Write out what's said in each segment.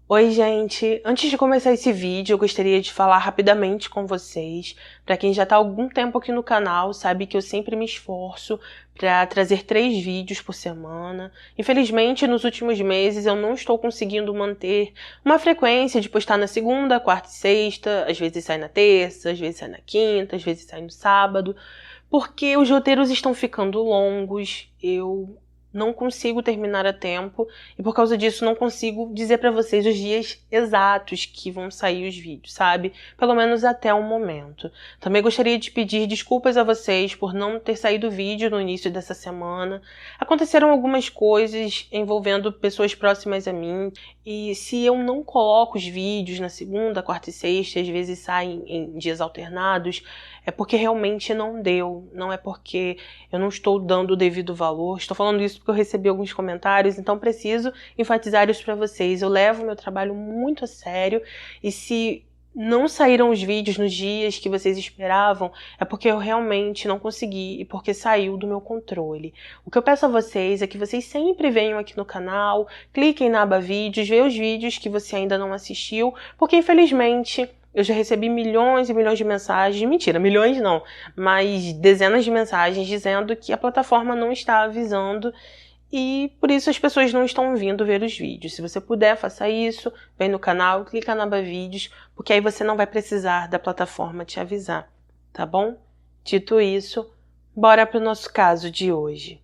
Oi, gente! Antes de começar esse vídeo, eu gostaria de falar rapidamente com vocês. Para quem já está há algum tempo aqui no canal, sabe que eu sempre me esforço para trazer 3 vídeos por semana. Infelizmente, nos últimos meses eu não estou conseguindo manter uma frequência de postar na segunda, quarta e sexta. Às vezes sai na terça, às vezes sai na quinta, às vezes sai no sábado. Porque os roteiros estão ficando longos, eu não consigo terminar a tempo e por causa disso não consigo dizer pra vocês os dias exatos que vão sair os vídeos, sabe? Pelo menos até o momento. Também gostaria de pedir desculpas a vocês por não ter saído vídeo no início dessa semana. Aconteceram algumas coisas envolvendo pessoas próximas a mim e se eu não coloco os vídeos na segunda, quarta e sexta, às vezes saem em dias alternados, é porque realmente não deu, não é porque eu não estou dando o devido valor. Estou falando isso porque eu recebi alguns comentários, então preciso enfatizar isso para vocês. Eu levo meu trabalho muito a sério e se não saíram os vídeos nos dias que vocês esperavam, é porque eu realmente não consegui e porque saiu do meu controle. O que eu peço a vocês é que vocês sempre venham aqui no canal, cliquem na aba vídeos, vejam os vídeos que você ainda não assistiu, porque infelizmente eu já recebi milhões e milhões de mensagens, mentira, milhões não, mas dezenas de mensagens dizendo que a plataforma não está avisando e por isso as pessoas não estão vindo ver os vídeos. Se você puder, faça isso, vem no canal, clica na aba vídeos, porque aí você não vai precisar da plataforma te avisar, tá bom? Dito isso, bora para o nosso caso de hoje.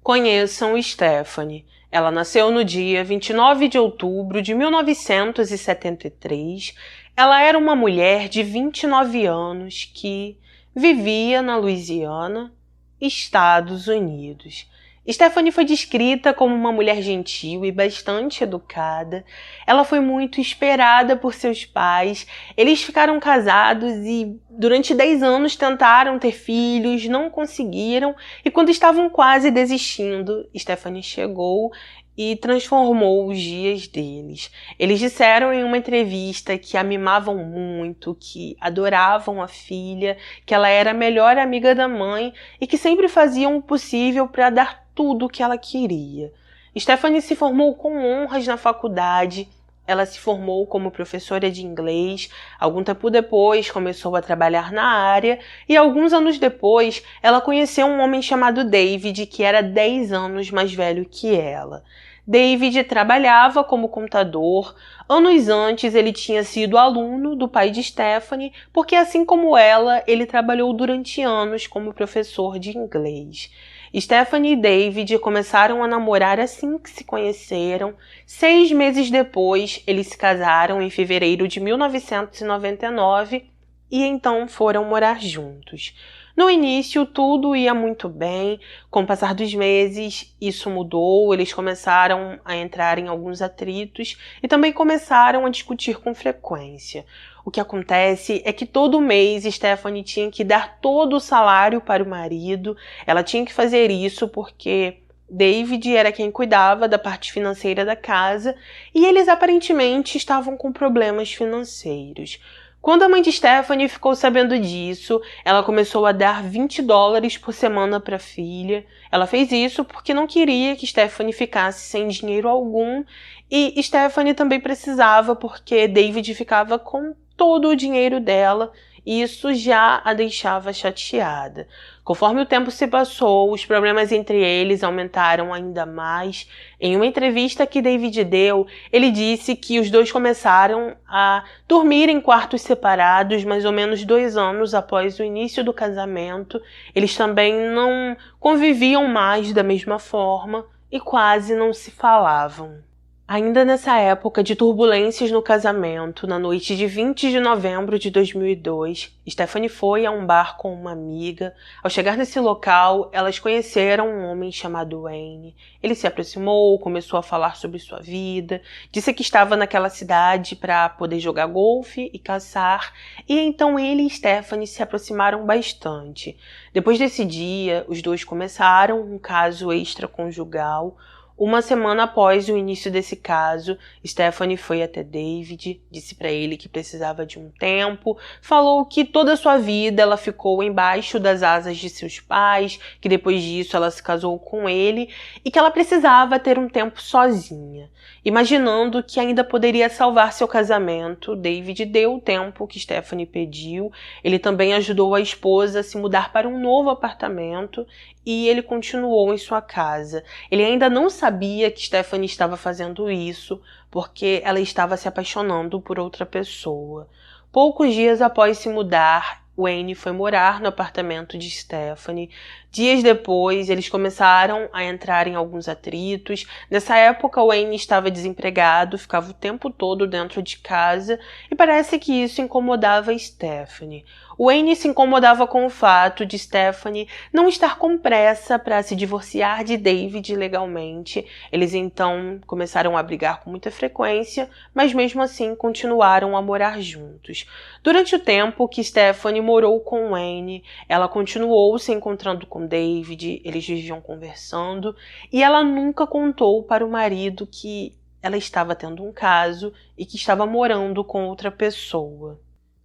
Conheçam Stephanie. Ela nasceu no dia 29 de outubro de 1973. Ela era uma mulher de 29 anos que vivia na Louisiana, Estados Unidos. Stephanie foi descrita como uma mulher gentil e bastante educada. Ela foi muito esperada por seus pais. Eles ficaram casados e durante 10 anos tentaram ter filhos, não conseguiram. E quando estavam quase desistindo, Stephanie chegou e transformou os dias deles. Eles disseram em uma entrevista que a mimavam muito, que adoravam a filha, que ela era a melhor amiga da mãe e que sempre faziam o possível para dar tudo o que ela queria. Stephanie se formou com honras na faculdade. Ela se formou como professora de inglês. Algum tempo depois, começou a trabalhar na área. E alguns anos depois, ela conheceu um homem chamado David, que era 10 anos mais velho que ela. David trabalhava como contador. Anos antes, ele tinha sido aluno do pai de Stephanie, porque assim como ela, ele trabalhou durante anos como professor de inglês. Stephanie e David começaram a namorar assim que se conheceram. 6 meses depois, eles se casaram em fevereiro de 1999 e então foram morar juntos. No início, tudo ia muito bem. Com o passar dos meses, isso mudou. Eles começaram a entrar em alguns atritos e também começaram a discutir com frequência. O que acontece é que todo mês Stephanie tinha que dar todo o salário para o marido. Ela tinha que fazer isso porque David era quem cuidava da parte financeira da casa e eles aparentemente estavam com problemas financeiros. Quando a mãe de Stephanie ficou sabendo disso, ela começou a dar $20 por semana para a filha. Ela fez isso porque não queria que Stephanie ficasse sem dinheiro algum e Stephanie também precisava porque David ficava com todo o dinheiro dela e isso já a deixava chateada. Conforme o tempo se passou, os problemas entre eles aumentaram ainda mais. Em uma entrevista que David deu, ele disse que os dois começaram a dormir em quartos separados mais ou menos 2 anos após o início do casamento. Eles também não conviviam mais da mesma forma e quase não se falavam. Ainda nessa época de turbulências no casamento, na noite de 20 de novembro de 2002, Stephanie foi a um bar com uma amiga. Ao chegar nesse local, elas conheceram um homem chamado Wayne. Ele se aproximou, começou a falar sobre sua vida, disse que estava naquela cidade para poder jogar golfe e caçar, e então ele e Stephanie se aproximaram bastante. Depois desse dia, os dois começaram um caso extraconjugal. Uma semana após o início desse caso, Stephanie foi até David, disse para ele que precisava de um tempo, falou que toda a sua vida ela ficou embaixo das asas de seus pais, que depois disso ela se casou com ele e que ela precisava ter um tempo sozinha. Imaginando que ainda poderia salvar seu casamento, David deu o tempo que Stephanie pediu. Ele também ajudou a esposa a se mudar para um novo apartamento e ele continuou em sua casa. Ele ainda não sabia que Stephanie estava fazendo isso porque ela estava se apaixonando por outra pessoa. Poucos dias após se mudar, Wayne foi morar no apartamento de Stephanie. Dias depois, eles começaram a entrar em alguns atritos. Nessa época, Wayne estava desempregado, ficava o tempo todo dentro de casa e parece que isso incomodava Stephanie. Wayne se incomodava com o fato de Stephanie não estar com pressa para se divorciar de David legalmente. Eles então começaram a brigar com muita frequência, mas mesmo assim continuaram a morar juntos. Durante o tempo que Stephanie morou com Wayne, ela continuou se encontrando com David, eles viviam conversando, e ela nunca contou para o marido que ela estava tendo um caso e que estava morando com outra pessoa.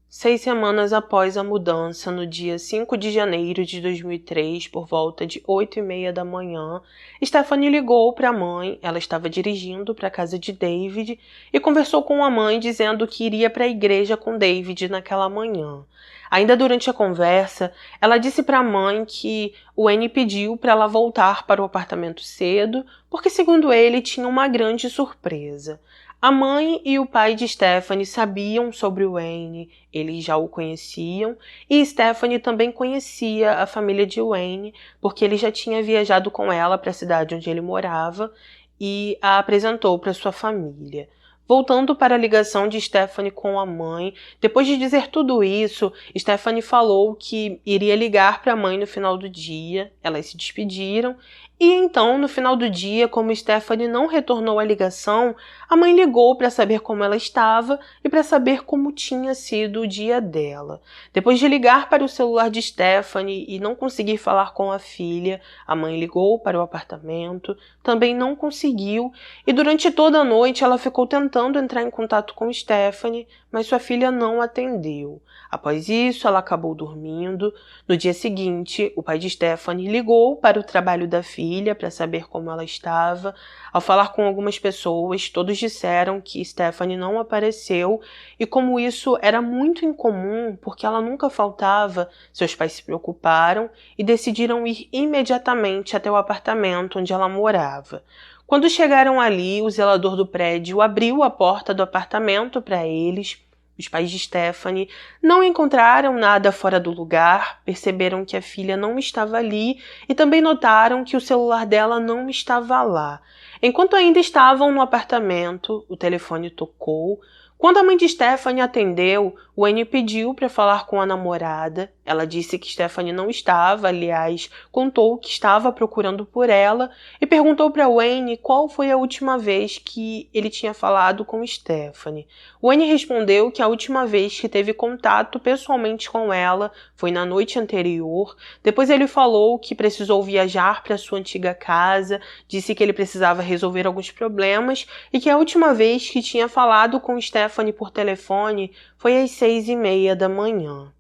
6 semanas após a mudança, no dia 5 de janeiro de 2003, por volta de 8h30 da manhã, Stephanie ligou para a mãe, ela estava dirigindo para a casa de David e conversou com a mãe dizendo que iria para a igreja com David naquela manhã. Ainda durante a conversa, ela disse para a mãe que o Wayne pediu para ela voltar para o apartamento cedo, porque segundo ele tinha uma grande surpresa. A mãe e o pai de Stephanie sabiam sobre o Wayne, eles já o conheciam, e Stephanie também conhecia a família de Wayne, porque ele já tinha viajado com ela para a cidade onde ele morava e a apresentou para sua família. Voltando para a ligação de Stephanie com a mãe, depois de dizer tudo isso, Stephanie falou que iria ligar para a mãe no final do dia, elas se despediram, e então, no final do dia, como Stephanie não retornou à ligação, a mãe ligou para saber como ela estava e para saber como tinha sido o dia dela. Depois de ligar para o celular de Stephanie e não conseguir falar com a filha, a mãe ligou para o apartamento, também não conseguiu, e durante toda a noite ela ficou tentando entrar em contato com Stephanie, mas sua filha não atendeu. Após isso, ela acabou dormindo. No dia seguinte, o pai de Stephanie ligou para o trabalho da filha para saber como ela estava. Ao falar com algumas pessoas, todos disseram que Stephanie não apareceu e como isso era muito incomum, porque ela nunca faltava, seus pais se preocuparam e decidiram ir imediatamente até o apartamento onde ela morava. Quando chegaram ali, o zelador do prédio abriu a porta do apartamento para eles. Os pais de Stephanie não encontraram nada fora do lugar, perceberam que a filha não estava ali e também notaram que o celular dela não estava lá. Enquanto ainda estavam no apartamento, o telefone tocou. Quando a mãe de Stephanie atendeu, Wayne pediu para falar com a namorada. Ela disse que Stephanie não estava, aliás, contou que estava procurando por ela e perguntou para Wayne qual foi a última vez que ele tinha falado com Stephanie. Wayne respondeu que a última vez que teve contato pessoalmente com ela foi na noite anterior. Depois ele falou que precisou viajar para sua antiga casa, disse que ele precisava resolver alguns problemas e que a última vez que tinha falado com Stephanie por telefone foi às 6h30 da manhã.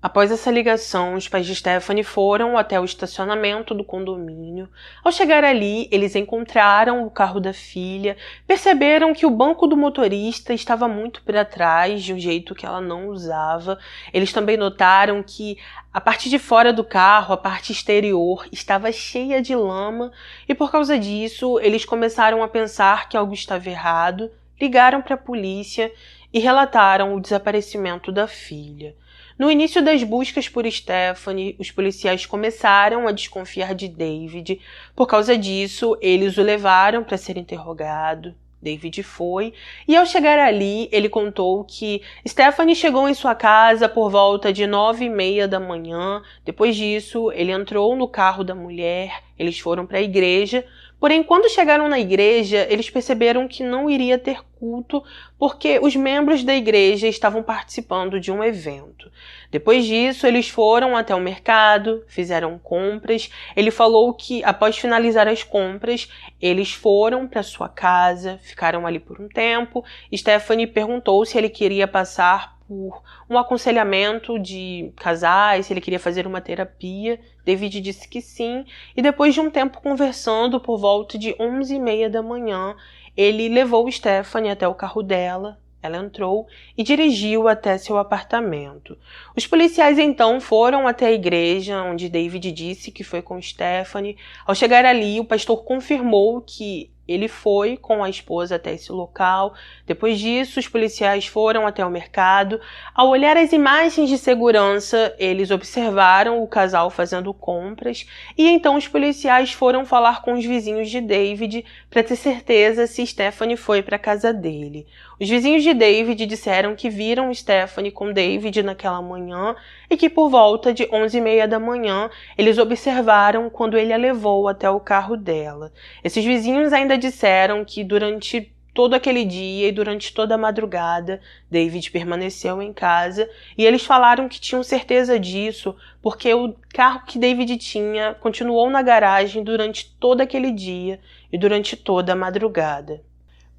Após essa ligação, os pais de Stephanie foram até o estacionamento do condomínio. Ao chegar ali, eles encontraram o carro da filha, perceberam que o banco do motorista estava muito para trás, de um jeito que ela não usava. Eles também notaram que a parte de fora do carro, a parte exterior, estava cheia de lama e por causa disso, eles começaram a pensar que algo estava errado, ligaram para a polícia e relataram o desaparecimento da filha. No início das buscas por Stephanie, os policiais começaram a desconfiar de David. Por causa disso, eles o levaram para ser interrogado. David foi, e ao chegar ali, ele contou que Stephanie chegou em sua casa por volta de 9h30 da manhã. Depois disso, ele entrou no carro da mulher, eles foram para a igreja. Porém, quando chegaram na igreja, eles perceberam que não iria ter culto porque os membros da igreja estavam participando de um evento. Depois disso, eles foram até o mercado, fizeram compras. Ele falou que, após finalizar as compras, eles foram para sua casa, ficaram ali por um tempo. Stephanie perguntou se ele queria passar por um aconselhamento de casais, se ele queria fazer uma terapia. David disse que sim, e depois de um tempo conversando, por volta de 11h30 da manhã, ele levou Stephanie até o carro dela. Ela entrou e dirigiu até seu apartamento. Os policiais então foram até a igreja, onde David disse que foi com Stephanie. Ao chegar ali, o pastor confirmou que ele foi com a esposa até esse local. Depois disso, os policiais foram até o mercado. Ao olhar as imagens de segurança, eles observaram o casal fazendo compras e então os policiais foram falar com os vizinhos de David para ter certeza se Stephanie foi para a casa dele. Os vizinhos de David disseram que viram Stephanie com David naquela manhã e que por volta de 11h30 da manhã eles observaram quando ele a levou até o carro dela. Esses vizinhos ainda disseram que durante todo aquele dia e durante toda a madrugada, David permaneceu em casa e eles falaram que tinham certeza disso porque o carro que David tinha continuou na garagem durante todo aquele dia e durante toda a madrugada.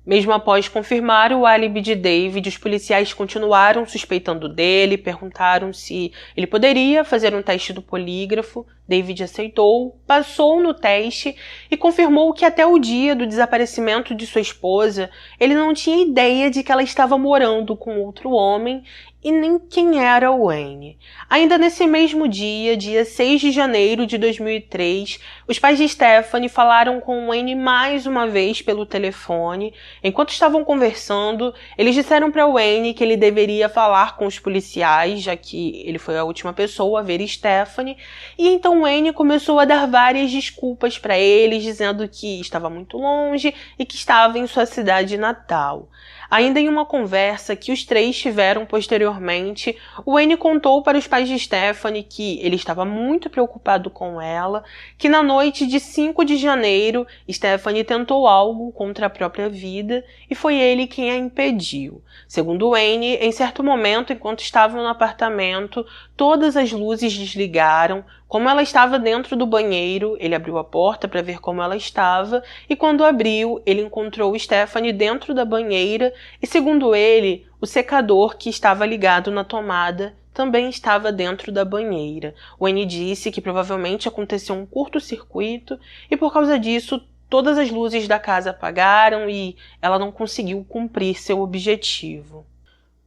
Mesmo após confirmar o álibi de David, os policiais continuaram suspeitando dele, perguntaram se ele poderia fazer um teste do polígrafo. David aceitou, passou no teste e confirmou que até o dia do desaparecimento de sua esposa, ele não tinha ideia de que ela estava morando com outro homem e nem quem era o Wayne. Ainda nesse mesmo dia, dia 6 de janeiro de 2003, os pais de Stephanie falaram com o Wayne mais uma vez pelo telefone. Enquanto estavam conversando, eles disseram para o Wayne que ele deveria falar com os policiais, já que ele foi a última pessoa a ver Stephanie, e então Wayne começou a dar várias desculpas para eles, dizendo que estava muito longe e que estava em sua cidade natal. Ainda em uma conversa que os três tiveram posteriormente, Wayne contou para os pais de Stephanie que ele estava muito preocupado com ela, que na noite de 5 de janeiro, Stephanie tentou algo contra a própria vida e foi ele quem a impediu. Segundo Wayne, em certo momento, enquanto estavam no apartamento, todas as luzes desligaram. Como ela estava dentro do banheiro, ele abriu a porta para ver como ela estava e quando abriu, ele encontrou Stephanie dentro da banheira e, segundo ele, o secador que estava ligado na tomada também estava dentro da banheira. Wayne disse que provavelmente aconteceu um curto-circuito e por causa disso todas as luzes da casa apagaram e ela não conseguiu cumprir seu objetivo.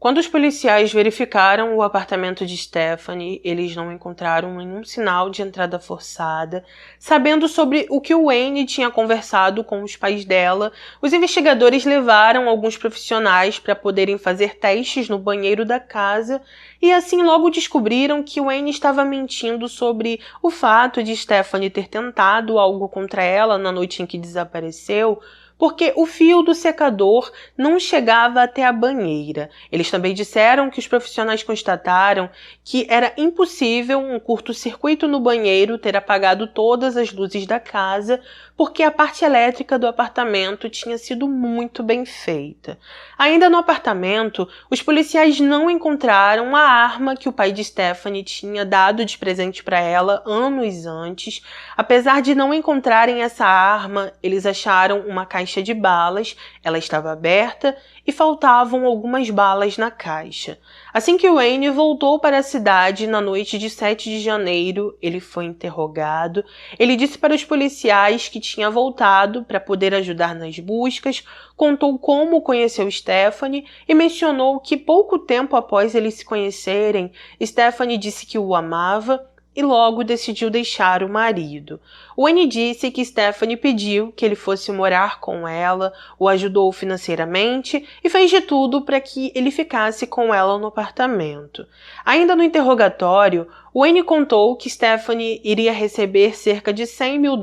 Quando os policiais verificaram o apartamento de Stephanie, eles não encontraram nenhum sinal de entrada forçada. Sabendo sobre o que o Wayne tinha conversado com os pais dela, os investigadores levaram alguns profissionais para poderem fazer testes no banheiro da casa e assim logo descobriram que o Wayne estava mentindo sobre o fato de Stephanie ter tentado algo contra ela na noite em que desapareceu, porque o fio do secador não chegava até a banheira. Eles também disseram que os profissionais constataram que era impossível um curto-circuito no banheiro ter apagado todas as luzes da casa, porque a parte elétrica do apartamento tinha sido muito bem feita. Ainda no apartamento, os policiais não encontraram a arma que o pai de Stephanie tinha dado de presente para ela anos antes. Apesar de não encontrarem essa arma, eles acharam uma caixa de balas, ela estava aberta e faltavam algumas balas na caixa. Assim que Wayne voltou para a cidade na noite de 7 de janeiro, ele foi interrogado. Ele disse para os policiais que tinha voltado para poder ajudar nas buscas, contou como conheceu Stephanie e mencionou que pouco tempo após eles se conhecerem, Stephanie disse que o amava e logo decidiu deixar o marido. Wayne disse que Stephanie pediu que ele fosse morar com ela, o ajudou financeiramente e fez de tudo para que ele ficasse com ela no apartamento. Ainda no interrogatório, Wayne contou que Stephanie iria receber cerca de $100 mil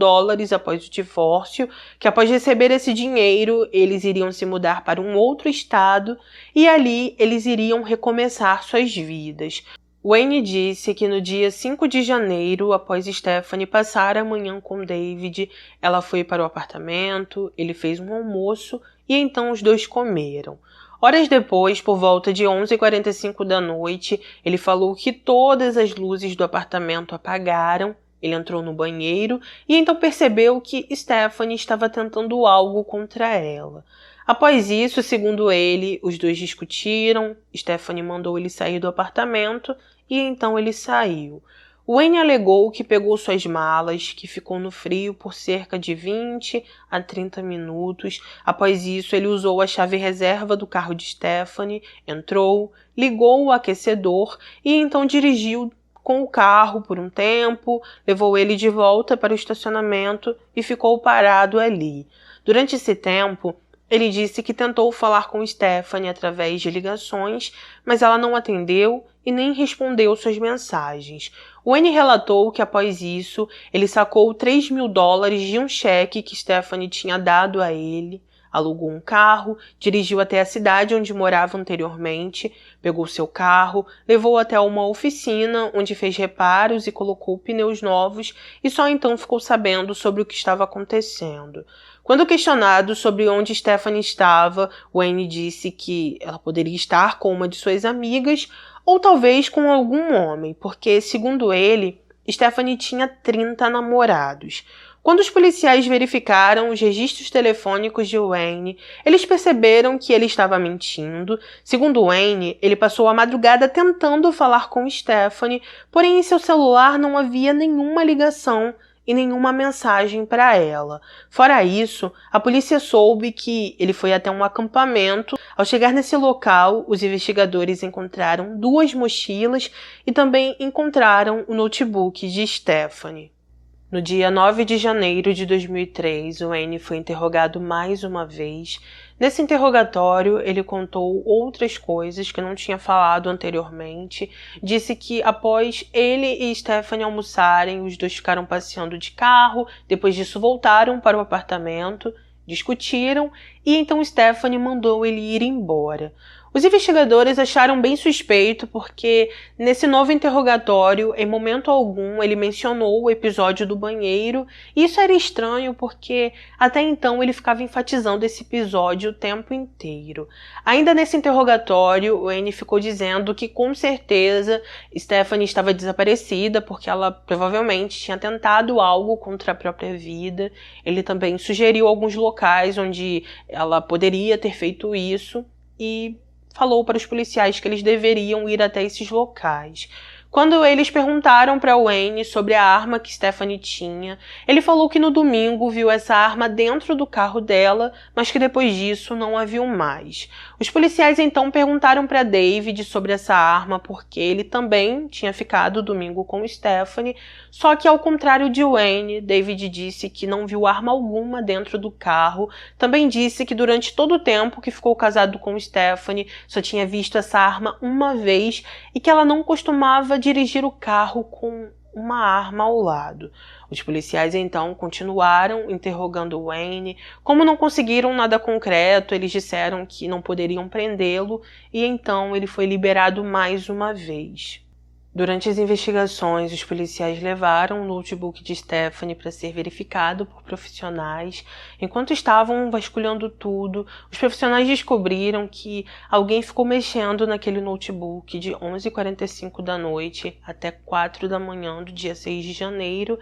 após o divórcio, que após receber esse dinheiro, eles iriam se mudar para um outro estado e ali eles iriam recomeçar suas vidas. Wayne disse que no dia 5 de janeiro, após Stephanie passar a manhã com David, ela foi para o apartamento, ele fez um almoço e então os dois comeram. Horas depois, por volta de 11h45 da noite, ele falou que todas as luzes do apartamento apagaram. Ele entrou no banheiro e então percebeu que Stephanie estava tentando algo contra ela. Após isso, segundo ele, os dois discutiram, Stephanie mandou ele sair do apartamento e então ele saiu. Wayne alegou que pegou suas malas, que ficou no frio por cerca de 20 a 30 minutos. Após isso, ele usou a chave reserva do carro de Stephanie, entrou, ligou o aquecedor e então dirigiu com o carro por um tempo, levou ele de volta para o estacionamento e ficou parado ali. Durante esse tempo, ele disse que tentou falar com Stephanie através de ligações, mas ela não atendeu e nem respondeu suas mensagens. Wayne relatou que após isso, ele sacou $3.000 de um cheque que Stephanie tinha dado a ele, alugou um carro, dirigiu até a cidade onde morava anteriormente, pegou seu carro, levou até uma oficina onde fez reparos e colocou pneus novos e só então ficou sabendo sobre o que estava acontecendo. Quando questionado sobre onde Stephanie estava, Wayne disse que ela poderia estar com uma de suas amigas ou talvez com algum homem, porque, segundo ele, Stephanie tinha 30 namorados. Quando os policiais verificaram os registros telefônicos de Wayne, eles perceberam que ele estava mentindo. Segundo Wayne, ele passou a madrugada tentando falar com Stephanie, porém em seu celular não havia nenhuma ligação e nenhuma mensagem para ela. Fora isso, a polícia soube que ele foi até um acampamento. Ao chegar nesse local, os investigadores encontraram 2 mochilas e também encontraram o notebook de Stephanie. No dia 9 de janeiro de 2003, Wayne foi interrogado mais uma vez. Nesse interrogatório, ele contou outras coisas que não tinha falado anteriormente. Disse que após ele e Stephanie almoçarem, os dois ficaram passeando de carro, depois disso voltaram para o apartamento, discutiram e então Stephanie mandou ele ir embora. Os investigadores acharam bem suspeito porque, nesse novo interrogatório, em momento algum, ele mencionou o episódio do banheiro, e isso era estranho porque, até então, ele ficava enfatizando esse episódio o tempo inteiro. Ainda nesse interrogatório, Wayne ficou dizendo que, com certeza, Stephanie estava desaparecida porque ela provavelmente tinha tentado algo contra a própria vida. Ele também sugeriu alguns locais onde ela poderia ter feito isso e falou para os policiais que eles deveriam ir até esses locais. Quando eles perguntaram para Wayne sobre a arma que Stephanie tinha, ele falou que no domingo viu essa arma dentro do carro dela, mas que depois disso não a viu mais. Os policiais então perguntaram para David sobre essa arma porque ele também tinha ficado domingo com Stephanie, só que ao contrário de Wayne, David disse que não viu arma alguma dentro do carro. Também disse que durante todo o tempo que ficou casado com Stephanie, só tinha visto essa arma uma vez e que ela não costumava dirigir o carro com uma arma ao lado. Os policiais então continuaram interrogando Wayne. Como não conseguiram nada concreto, eles disseram que não poderiam prendê-lo e então ele foi liberado mais uma vez. Durante as investigações, os policiais levaram o notebook de Stephanie para ser verificado por profissionais. Enquanto estavam vasculhando tudo, os profissionais descobriram que alguém ficou mexendo naquele notebook de 11h45 da noite até 4 da manhã do dia 6 de janeiro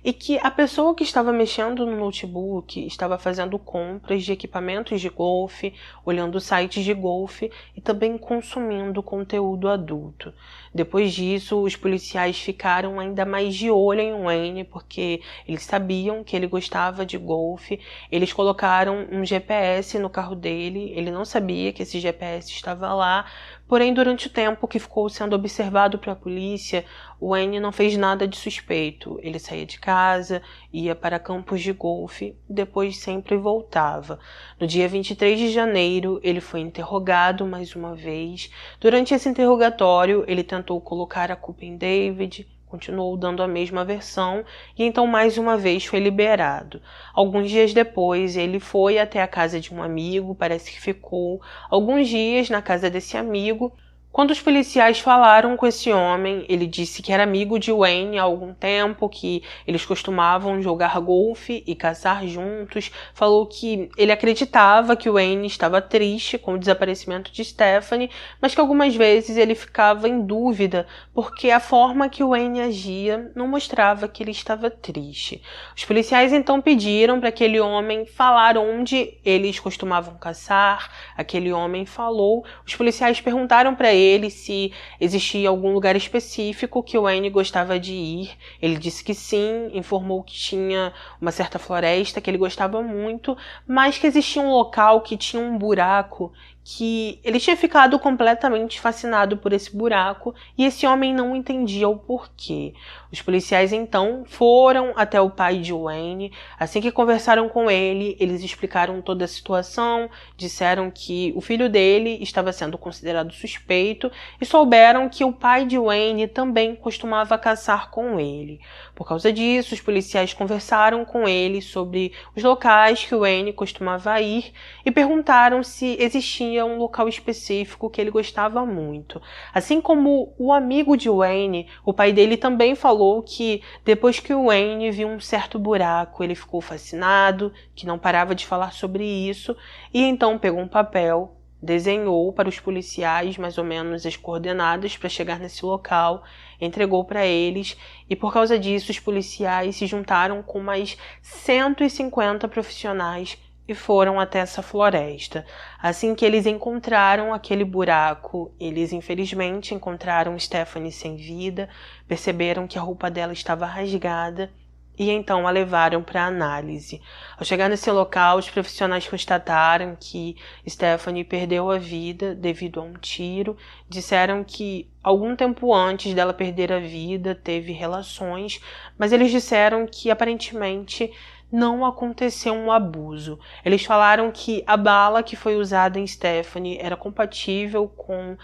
e que a pessoa que estava mexendo no notebook estava fazendo compras de equipamentos de golfe, olhando sites de golfe e também consumindo conteúdo adulto. Depois disso, os policiais ficaram ainda mais de olho em Wayne porque eles sabiam que ele gostava de golfe. Eles colocaram um GPS no carro dele, ele não sabia que esse GPS estava lá, porém durante o tempo que ficou sendo observado pela polícia, Wayne não fez nada de suspeito. Ele saía de casa, ia para campos de golfe e depois sempre voltava. No dia 23 de janeiro, ele foi interrogado mais uma vez. Durante esse interrogatório, ele tentou colocar a culpa em David, continuou dando a mesma versão e então mais uma vez foi liberado. Alguns dias depois, ele foi até a casa de um amigo, parece que ficou alguns dias na casa desse amigo. Quando os policiais falaram com esse homem, ele disse que era amigo de Wayne há algum tempo, que eles costumavam jogar golfe e caçar juntos. Falou que ele acreditava que Wayne estava triste com o desaparecimento de Stephanie, mas que algumas vezes ele ficava em dúvida porque a forma que Wayne agia não mostrava que ele estava triste. Os policiais então pediram para aquele homem falar onde eles costumavam caçar. Aquele homem falou. Os policiais perguntaram para ele se existia algum lugar específico que Wayne gostava de ir. Ele disse que sim, informou que tinha uma certa floresta que ele gostava muito, mas que existia um local que tinha um buraco que ele tinha ficado completamente fascinado por esse buraco e esse homem não entendia o porquê. Os policiais então foram até o pai de Wayne. Assim que conversaram com ele, eles explicaram toda a situação, disseram que o filho dele estava sendo considerado suspeito e souberam que o pai de Wayne também costumava caçar com ele. Por causa disso, os policiais conversaram com ele sobre os locais que Wayne costumava ir e perguntaram se existia um local específico que ele gostava muito. Assim como o amigo de Wayne, o pai dele também falou que depois que o Wayne viu um certo buraco, ele ficou fascinado, que não parava de falar sobre isso, e então pegou um papel, desenhou para os policiais mais ou menos as coordenadas para chegar nesse local, entregou para eles e por causa disso os policiais se juntaram com mais 150 profissionais e foram até essa floresta. Assim que eles encontraram aquele buraco, eles infelizmente encontraram Stephanie sem vida, perceberam que a roupa dela estava rasgada e então a levaram para análise. Ao chegar nesse local, os profissionais constataram que Stephanie perdeu a vida devido a um tiro. Disseram que algum tempo antes dela perder a vida, teve relações, mas eles disseram que aparentemente não aconteceu um abuso. Eles falaram que a bala que foi usada em Stephanie era compatível com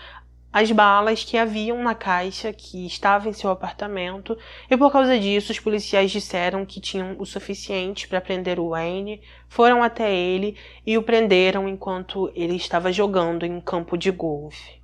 as balas que haviam na caixa que estava em seu apartamento e por causa disso os policiais disseram que tinham o suficiente para prender o Wayne, foram até ele e o prenderam enquanto ele estava jogando em um campo de golfe.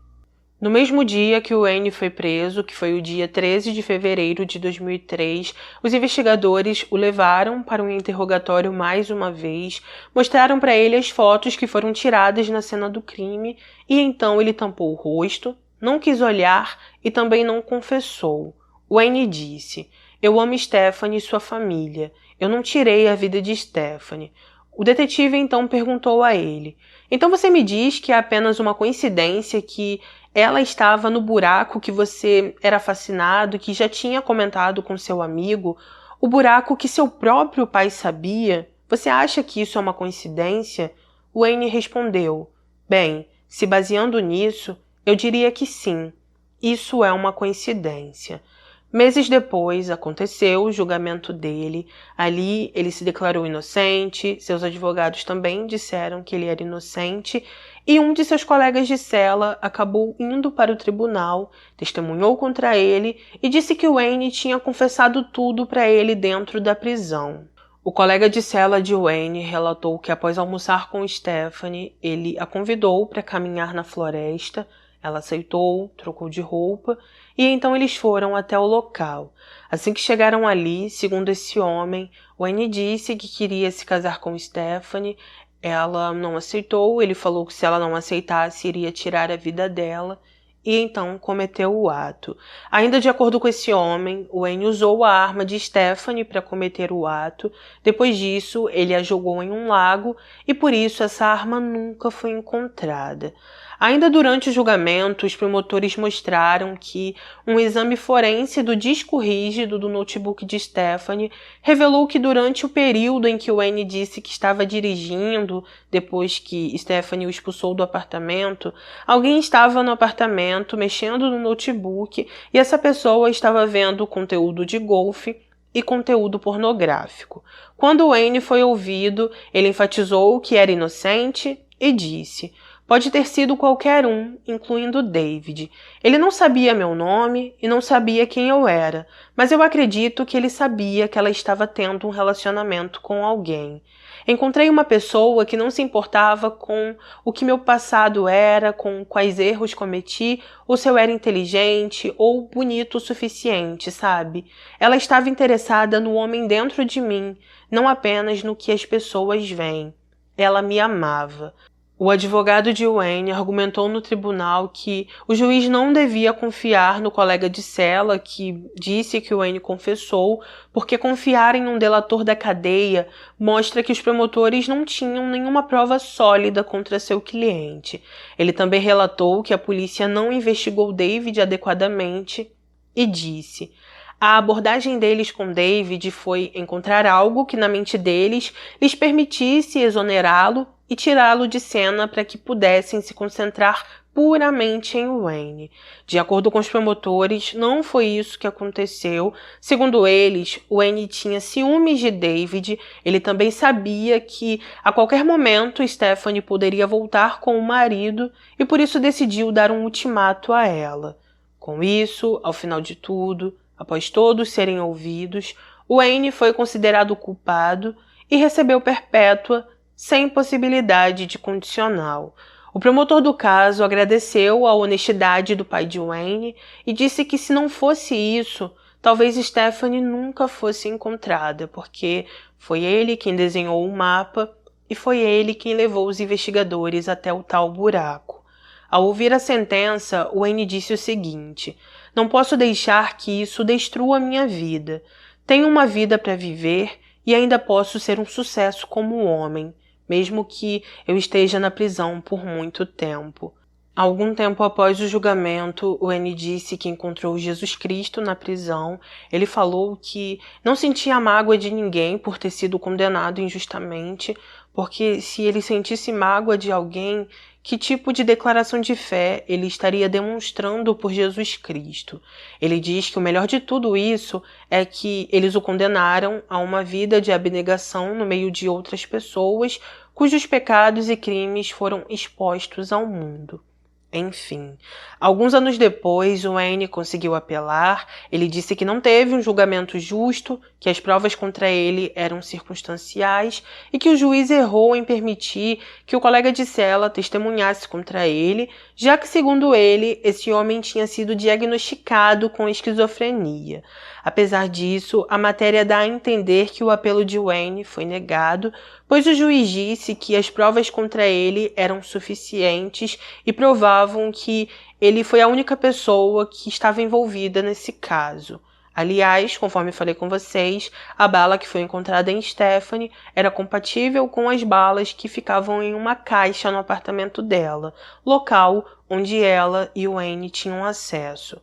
No mesmo dia que o Wayne foi preso, que foi o dia 13 de fevereiro de 2003, os investigadores o levaram para um interrogatório mais uma vez, mostraram para ele as fotos que foram tiradas na cena do crime e então ele tampou o rosto, não quis olhar e também não confessou. Wayne disse: "Eu amo Stephanie e sua família. Eu não tirei a vida de Stephanie." O detetive então perguntou a ele: "Então você me diz que é apenas uma coincidência que ela estava no buraco que você era fascinado, que já tinha comentado com seu amigo, o buraco que seu próprio pai sabia? Você acha que isso é uma coincidência?" Wayne respondeu: "Bem, se baseando nisso, eu diria que sim. Isso é uma coincidência." Meses depois, aconteceu o julgamento dele. Ali, ele se declarou inocente, seus advogados também disseram que ele era inocente, e um de seus colegas de cela acabou indo para o tribunal, testemunhou contra ele e disse que Wayne tinha confessado tudo para ele dentro da prisão. O colega de cela de Wayne relatou que após almoçar com Stephanie, ele a convidou para caminhar na floresta. Ela aceitou, trocou de roupa e então eles foram até o local. Assim que chegaram ali, segundo esse homem, Wayne disse que queria se casar com Stephanie. Ela não aceitou, ele falou que se ela não aceitasse iria tirar a vida dela e então cometeu o ato. Ainda de acordo com esse homem, Wayne usou a arma de Stephanie para cometer o ato. Depois disso, ele a jogou em um lago e por isso essa arma nunca foi encontrada. Ainda durante o julgamento, os promotores mostraram que um exame forense do disco rígido do notebook de Stephanie revelou que durante o período em que Wayne disse que estava dirigindo, depois que Stephanie o expulsou do apartamento, alguém estava no apartamento mexendo no notebook e essa pessoa estava vendo conteúdo de golfe e conteúdo pornográfico. Quando Wayne foi ouvido, ele enfatizou que era inocente e disse: "Pode ter sido qualquer um, incluindo David. Ele não sabia meu nome e não sabia quem eu era, mas eu acredito que ele sabia que ela estava tendo um relacionamento com alguém. Encontrei uma pessoa que não se importava com o que meu passado era, com quais erros cometi, ou se eu era inteligente ou bonito o suficiente, sabe? Ela estava interessada no homem dentro de mim, não apenas no que as pessoas veem. Ela me amava. O advogado de Wayne argumentou no tribunal que o juiz não devia confiar no colega de cela que disse que Wayne confessou, porque confiar em um delator da cadeia mostra que os promotores não tinham nenhuma prova sólida contra seu cliente. Ele também relatou que a polícia não investigou David adequadamente e disse: a abordagem deles com David foi encontrar algo que na mente deles lhes permitisse exonerá-lo e tirá-lo de cena para que pudessem se concentrar puramente em Wayne. De acordo com os promotores, não foi isso que aconteceu. Segundo eles, Wayne tinha ciúmes de David. Ele também sabia que a qualquer momento Stephanie poderia voltar com o marido e por isso decidiu dar um ultimato a ela. Com isso, ao final de tudo, após todos serem ouvidos, Wayne foi considerado culpado e recebeu perpétua sem possibilidade de condicional. O promotor do caso agradeceu a honestidade do pai de Wayne e disse que se não fosse isso, talvez Stephanie nunca fosse encontrada, porque foi ele quem desenhou o mapa e foi ele quem levou os investigadores até o tal buraco. Ao ouvir a sentença, Wayne disse o seguinte: não posso deixar que isso destrua minha vida. Tenho uma vida para viver e ainda posso ser um sucesso como homem, mesmo que eu esteja na prisão por muito tempo. Algum tempo após o julgamento, Wayne disse que encontrou Jesus Cristo na prisão. Ele falou que não sentia mágoa de ninguém por ter sido condenado injustamente, porque se ele sentisse mágoa de alguém, que tipo de declaração de fé ele estaria demonstrando por Jesus Cristo? Ele diz que o melhor de tudo isso é que eles o condenaram a uma vida de abnegação no meio de outras pessoas cujos pecados e crimes foram expostos ao mundo. Enfim, alguns anos depois, Wayne conseguiu apelar. Ele disse que não teve um julgamento justo, que as provas contra ele eram circunstanciais e que o juiz errou em permitir que o colega de cela testemunhasse contra ele, já que, segundo ele, esse homem tinha sido diagnosticado com esquizofrenia. Apesar disso, a matéria dá a entender que o apelo de Wayne foi negado, pois o juiz disse que as provas contra ele eram suficientes e provavam que ele foi a única pessoa que estava envolvida nesse caso. Aliás, conforme falei com vocês, a bala que foi encontrada em Stephanie era compatível com as balas que ficavam em uma caixa no apartamento dela, local onde ela e Wayne tinham acesso.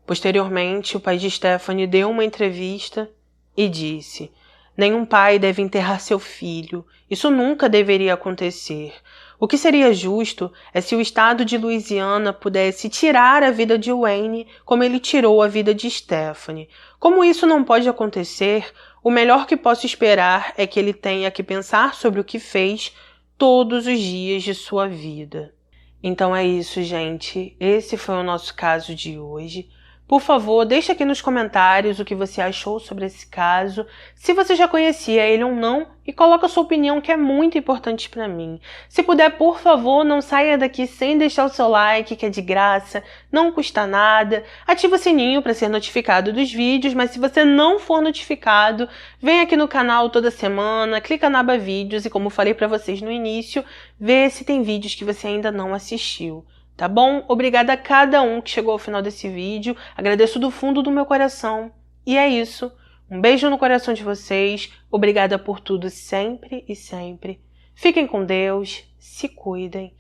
Posteriormente, o pai de Stephanie deu uma entrevista e disse: nenhum pai deve enterrar seu filho. Isso nunca deveria acontecer. O que seria justo é se o estado de Louisiana pudesse tirar a vida de Wayne como ele tirou a vida de Stephanie. Como isso não pode acontecer, o melhor que posso esperar é que ele tenha que pensar sobre o que fez todos os dias de sua vida. Então é isso, gente. Esse foi o nosso caso de hoje. Por favor, deixe aqui nos comentários o que você achou sobre esse caso, se você já conhecia ele ou não, e coloque a sua opinião, que é muito importante para mim. Se puder, por favor, não saia daqui sem deixar o seu like, que é de graça, não custa nada. Ative o sininho para ser notificado dos vídeos, mas se você não for notificado, vem aqui no canal toda semana, clica na aba vídeos e, como falei para vocês no início, vê se tem vídeos que você ainda não assistiu. Tá bom? Obrigada a cada um que chegou ao final desse vídeo. Agradeço do fundo do meu coração. E é isso. Um beijo no coração de vocês. Obrigada por tudo sempre e sempre. Fiquem com Deus, se cuidem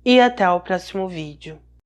e até o próximo vídeo.